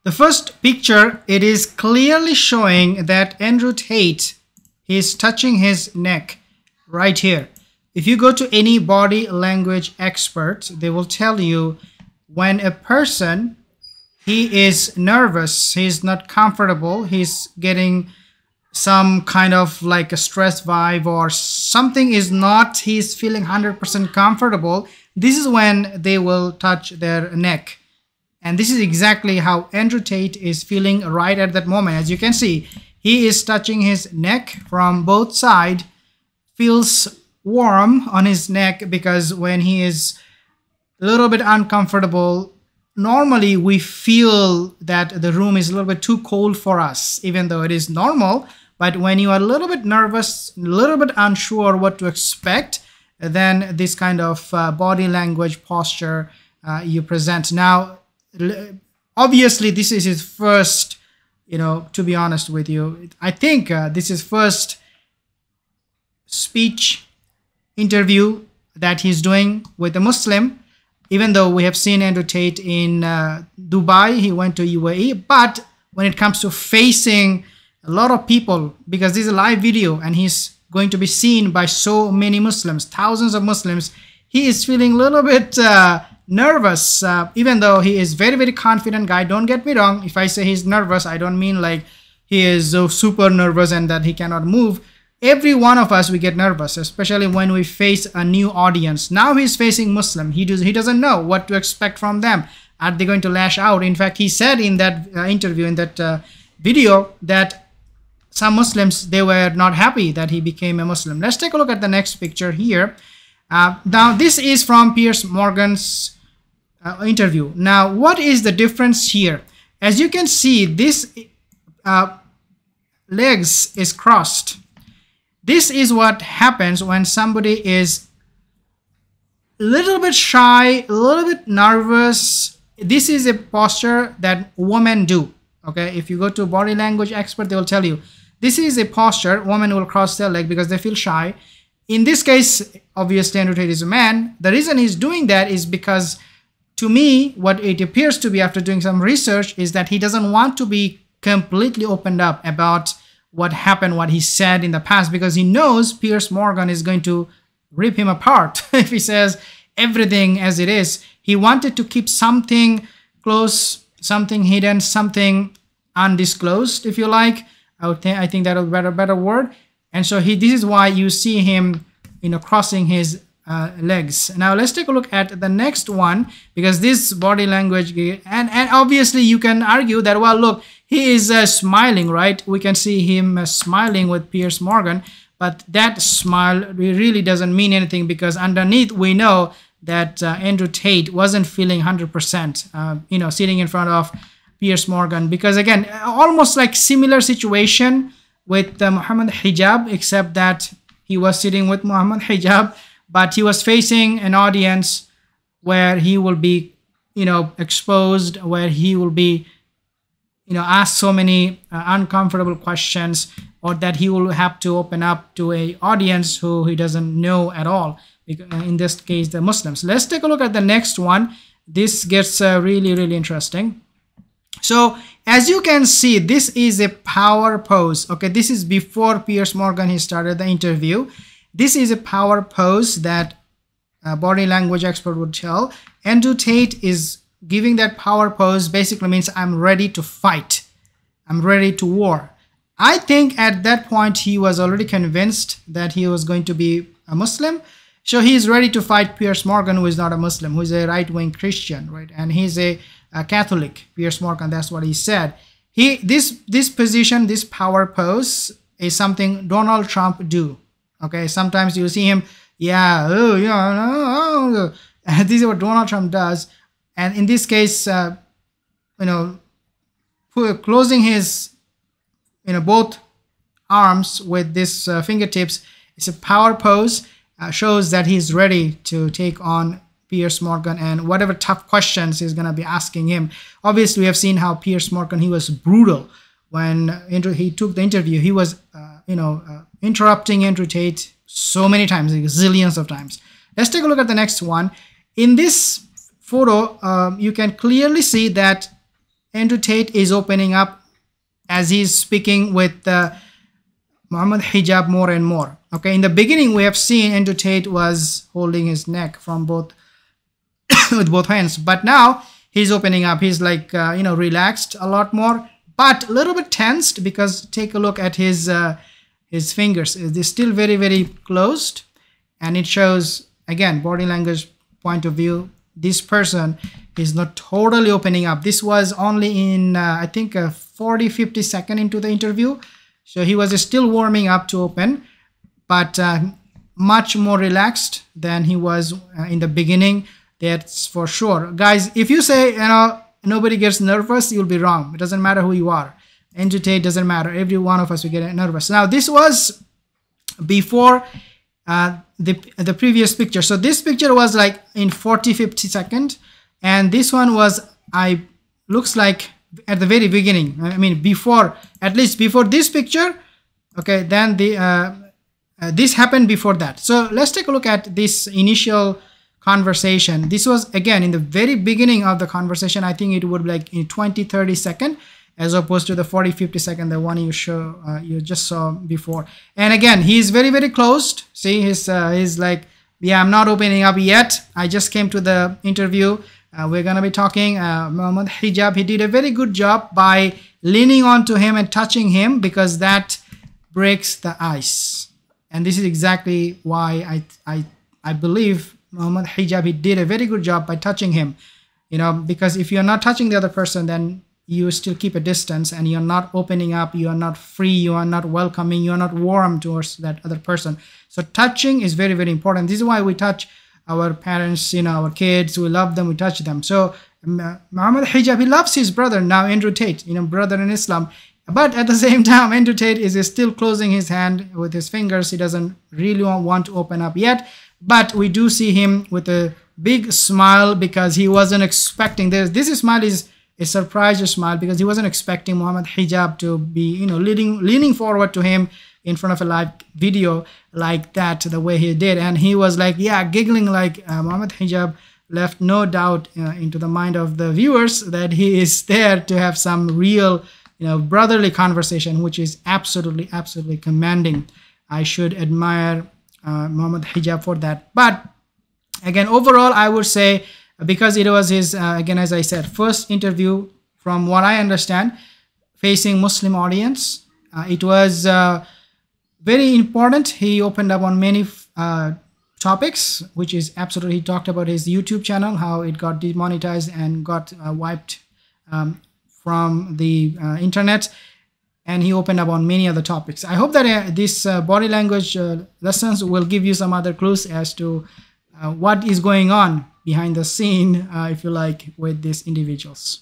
The first picture, it is clearly showing that Andrew Tate is touching his neck right here. If you go to any body language expert, they will tell you when a person, he is nervous, he's not comfortable, he's getting some kind of like a stress vibe or something is not, he's feeling 100% comfortable, this is when they will touch their neck. And this is exactly how Andrew Tate is feeling right at that moment. As you can see, he is touching his neck from both sides, feels warm on his neck because when he is a little bit uncomfortable, normally we feel that the room is a little bit too cold for us, even though it is normal. But when you are a little bit nervous, a little bit unsure what to expect, then this kind of body language posture you present. Now, obviously, this is his first, to be honest with you, I think this is first speech interview that he's doing with a Muslim, even though we have seen Andrew Tate in Dubai, he went to UAE, but when it comes to facing a lot of people, because this is a live video and he's going to be seen by so many Muslims, thousands of Muslims, he is feeling a little bit nervous, even though he is very, very confident guy. Don't get me wrong. If I say he's nervous, I don't mean like he is so super nervous and that he cannot move. Every one of us, we get nervous, especially when we face a new audience. Now he's facing Muslim. He doesn't know what to expect from them. Are they going to lash out? In fact, he said in that interview, in that video, that some Muslims, they were not happy that he became a Muslim. Let's take a look at the next picture here. Now, this is from Piers Morgan's interview. Now, what is the difference here? As you can see, this legs is crossed. This is what happens when somebody is a little bit shy, a little bit nervous. This is a posture that women do. Okay, if you go to a body language expert, they will tell you this is a posture women will cross their leg because they feel shy. In this case, obviously Andrew Tate is a man. The reason he's doing that is because, to me, what it appears to be after doing some research is that he doesn't want to be completely opened up about what happened, what he said in the past, because he knows Piers Morgan is going to rip him apart if he says everything as it is. He wanted to keep something close, something hidden, something undisclosed, if you like. I think that would be a better word. And so this is why you see him, crossing his legs. Now let's take a look at the next one, because this body language, and obviously you can argue that, well, look, he is smiling, right? We can see him smiling with Piers Morgan, but that smile really doesn't mean anything, because underneath we know that Andrew Tate wasn't feeling 100%, sitting in front of Piers Morgan, because again, almost like similar situation with Mohammed Hijab, except that he was sitting with Mohammed Hijab, but he was facing an audience where he will be, exposed, where he will be, asked so many uncomfortable questions, or that he will have to open up to a audience who he doesn't know at all. In this case, the Muslims. Let's take a look at the next one. This gets really, really interesting. So as you can see, this is a power pose. Okay, this is before Piers Morgan he started the interview. This is a power pose that a body language expert would tell. Andrew Tate is giving that power pose, basically means I'm ready to fight. I'm ready to war. I think at that point he was already convinced that he was going to be a Muslim. So he is ready to fight Piers Morgan, who is not a Muslim, who is a right-wing Christian, right? And he's a Catholic, Piers Morgan, that's what he said. This position, this power pose is something Donald Trump do. Okay, sometimes you see him, this is what Donald Trump does. And in this case, closing his, both arms with this fingertips, it's a power pose, shows that he's ready to take on Piers Morgan and whatever tough questions he's going to be asking him. Obviously, we have seen how Piers Morgan, he was brutal when he took the interview. He was, interrupting Andrew Tate so many times, like zillions of times. Let's take a look at the next one. In this photo, you can clearly see that Andrew Tate is opening up as he's speaking with Muhammad Hijab more and more. Okay, in the beginning we have seen Andrew Tate was holding his neck from both with both hands, but now he's opening up. He's like relaxed a lot more, but a little bit tensed, because take a look at his fingers. They're still very, very closed, and it shows again body language point of view. This person is not totally opening up. This was only in I think 40-50 seconds into the interview, so he was still warming up to open, but much more relaxed than he was in the beginning. That's for sure, guys. If you say nobody gets nervous, you'll be wrong. It doesn't matter who you are. Andrew Tate doesn't matter. Every one of us will get nervous. Now this was before the previous picture. So this picture was like in 40-50 seconds, and this one was looks like at the very beginning. I mean before, at least before this picture. Okay, then this happened before that. So let's take a look at this initial conversation. This was again in the very beginning of the conversation. I think it would be like in 20-30 seconds, as opposed to the 40-50 seconds, the one you just saw before. And again, he's very, very closed. See, he's like, yeah, I'm not opening up yet. I just came to the interview. We're gonna be talking. Muhammad Hijab, he did a very good job by leaning onto him and touching him, because that breaks the ice. And this is exactly why I believe Muhammad Hijab, he did a very good job by touching him, because if you're not touching the other person, then you still keep a distance, and you're not opening up, you are not free, you are not welcoming, you are not warm towards that other person. So touching is very, very important. This is why we touch our parents, our kids, we love them, we touch them. So Muhammad Hijab, he loves his brother now, Andrew Tate, brother in Islam. But at the same time, Andrew Tate is still closing his hand with his fingers. He doesn't really want to open up yet. But we do see him with a big smile, because he wasn't expecting this. This smile is a surprise smile, because he wasn't expecting Muhammad Hijab to be, leaning forward to him in front of a live video like that, the way he did. And he was like, yeah, giggling, like Muhammad Hijab left no doubt into the mind of the viewers that he is there to have some real, brotherly conversation, which is absolutely, absolutely commanding. I should admire Muhammad Hijab for that. But again, overall, I would say, because it was his, again, as I said, first interview, from what I understand, facing Muslim audience, it was very important. He opened up on many topics, which is absolutely, he talked about his YouTube channel, how it got demonetized and got wiped from the internet. And he opened up on many other topics. I hope that this body language lessons will give you some other clues as to what is going on behind the scene, if you like, with these individuals.